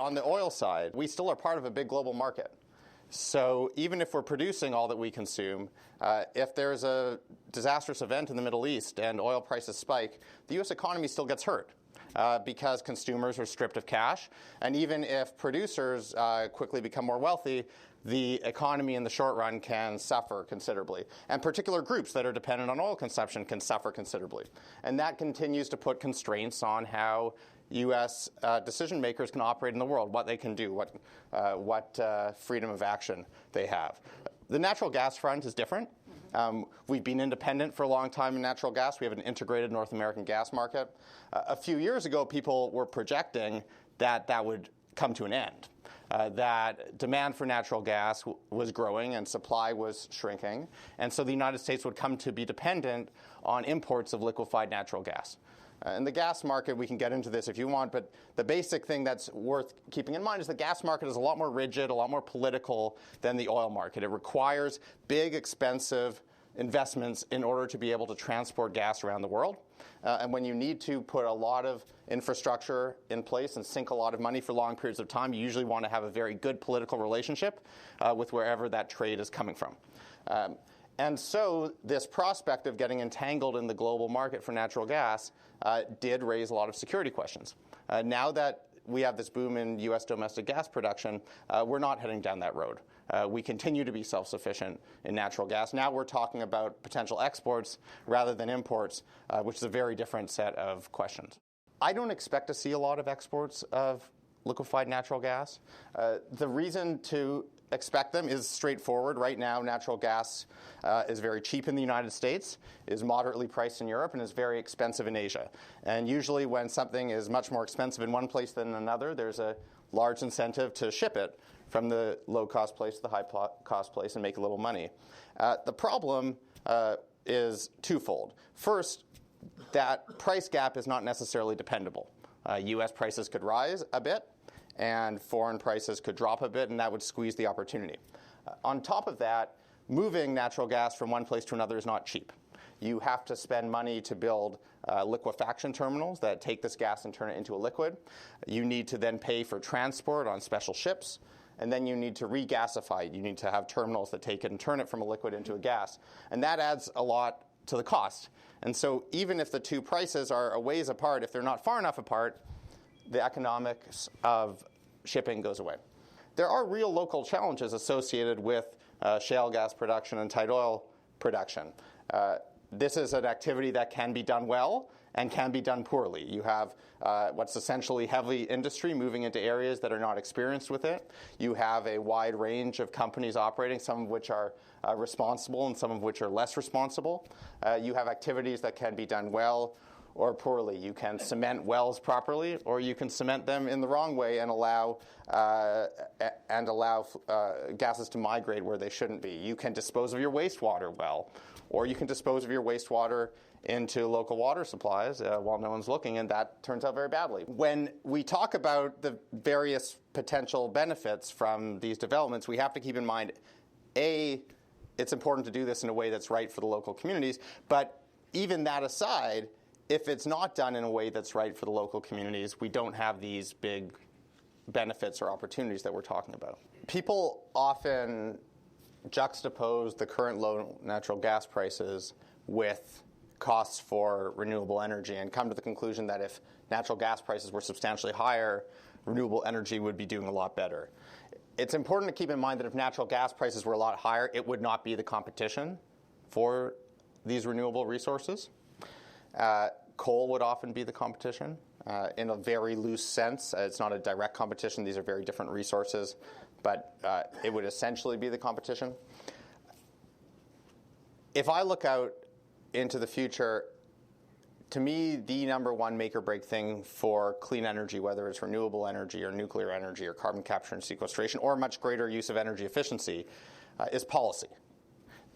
on the oil side, we still are part of a big global market. So even if we're producing all that we consume, if there's a disastrous event in the Middle East and oil prices spike, the U.S. economy still gets hurt because consumers are stripped of cash. And even if producers quickly become more wealthy, the economy in the short run can suffer considerably. And particular groups that are dependent on oil consumption can suffer considerably. And that continues to put constraints on how U.S. decision makers can operate in the world, what they can do, what freedom of action they have. The natural gas front is different. We've been independent for a long time in natural gas. We have an integrated North American gas market. A few years ago, people were projecting that that would come to an end, that demand for natural gas was growing and supply was shrinking, and so the United States would come to be dependent on imports of liquefied natural gas. In the gas market, we can get into this if you want, but the basic thing that's worth keeping in mind is the gas market is a lot more rigid, a lot more political than the oil market. It requires big, expensive investments in order to be able to transport gas around the world. And when you need to put a lot of infrastructure in place and sink a lot of money for long periods of time, you usually want to have a very good political relationship with wherever that trade is coming from. And so this prospect of getting entangled in the global market for natural gas did raise a lot of security questions. Now that we have this boom in U.S. domestic gas production, we're not heading down that road. We continue to be self-sufficient in natural gas. Now we're talking about potential exports rather than imports, which is a very different set of questions. I don't expect to see a lot of exports of liquefied natural gas. The reason to expect them is straightforward. Right now, natural gas is very cheap in the United States, is moderately priced in Europe, and is very expensive in Asia. And usually when something is much more expensive in one place than another, there's a large incentive to ship it from the low-cost place to the high-cost place and make a little money. The problem is twofold. First, that price gap is not necessarily dependable. U.S. prices could rise a bit, and foreign prices could drop a bit, and that would squeeze the opportunity. On top of that, moving natural gas from one place to another is not cheap. You have to spend money to build liquefaction terminals that take this gas and turn it into a liquid. You need to then pay for transport on special ships, and then you need to regasify it. You need to have terminals that take it and turn it from a liquid into a gas. And that adds a lot to the cost. And so even if the two prices are a ways apart, if they're not far enough apart, the economics of shipping goes away. There are real local challenges associated with shale gas production and tight oil production. This is an activity that can be done well and can be done poorly. You have what's essentially heavy industry moving into areas that are not experienced with it. You have a wide range of companies operating, some of which are responsible and some of which are less responsible. You have activities that can be done well or poorly. You can cement wells properly, or you can cement them in the wrong way and allow gases to migrate where they shouldn't be. You can dispose of your wastewater well, or you can dispose of your wastewater into local water supplies while no one's looking, and that turns out very badly. When we talk about the various potential benefits from these developments, we have to keep in mind, A, it's important to do this in a way that's right for the local communities, but even that aside, if it's not done in a way that's right for the local communities, we don't have these big benefits or opportunities that we're talking about. People often juxtapose the current low natural gas prices with costs for renewable energy and come to the conclusion that if natural gas prices were substantially higher, renewable energy would be doing a lot better. It's important to keep in mind that if natural gas prices were a lot higher, it would not be the competition for these renewable resources. Coal would often be the competition in a very loose sense. It's not a direct competition. These are very different resources, but it would essentially be the competition. If I look out into the future, to me, the number one make or break thing for clean energy, whether it's renewable energy or nuclear energy or carbon capture and sequestration or much greater use of energy efficiency, is policy.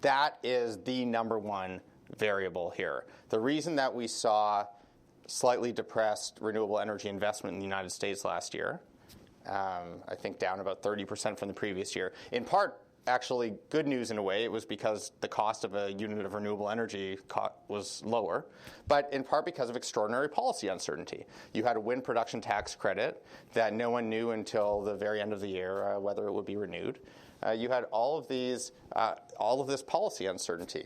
That is the number one variable here. The reason that we saw slightly depressed renewable energy investment in the United States last year, I think down about 30% from the previous year, in part actually good news in a way. It was because the cost of a unit of renewable energy was lower, but in part because of extraordinary policy uncertainty. You had a wind production tax credit that no one knew until the very end of the year whether it would be renewed. You had all of this policy uncertainty.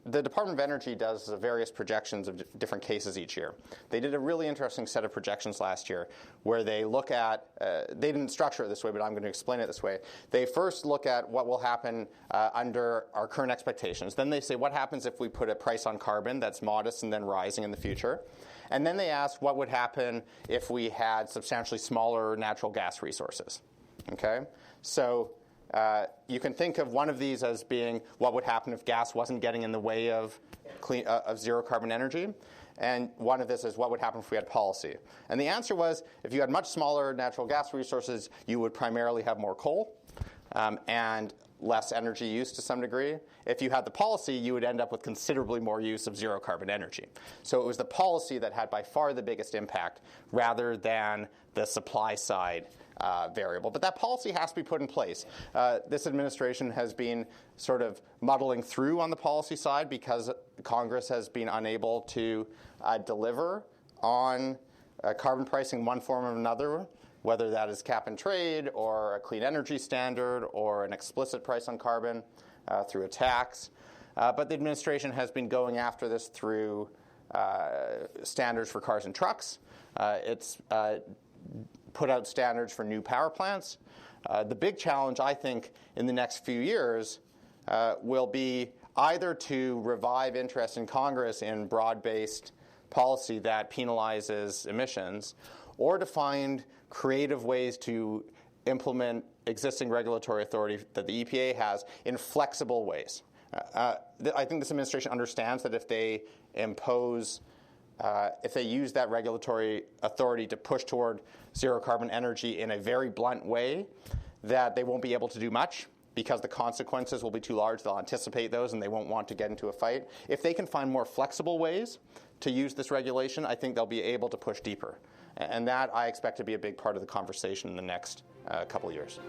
The Department of Energy does various projections of different cases each year. They did a really interesting set of projections last year where they look at, they didn't structure it this way, but I'm going to explain it this way. They first look at what will happen under our current expectations. Then they say, what happens if we put a price on carbon that's modest and then rising in the future? And then they ask what would happen if we had substantially smaller natural gas resources. Okay? So you can think of one of these as being what would happen if gas wasn't getting in the way of zero carbon energy, and one of this is what would happen if we had policy. And the answer was, if you had much smaller natural gas resources, you would primarily have more coal and less energy use to some degree. If you had the policy, you would end up with considerably more use of zero carbon energy. So it was the policy that had by far the biggest impact rather than the supply side variable. But that policy has to be put in place. This administration has been sort of muddling through on the policy side because Congress has been unable to deliver on carbon pricing in one form or another, whether that is cap and trade or a clean energy standard or an explicit price on carbon through a tax. But the administration has been going after this through standards for cars and trucks. It's put out standards for new power plants. The big challenge, I think, in the next few years will be either to revive interest in Congress in broad-based policy that penalizes emissions, or to find creative ways to implement existing regulatory authority that the EPA has in flexible ways. I think this administration understands that if they use that regulatory authority to push toward zero carbon energy in a very blunt way, that they won't be able to do much because the consequences will be too large. They'll anticipate those and they won't want to get into a fight. If they can find more flexible ways to use this regulation, I think they'll be able to push deeper. And that I expect to be a big part of the conversation in the next couple of years.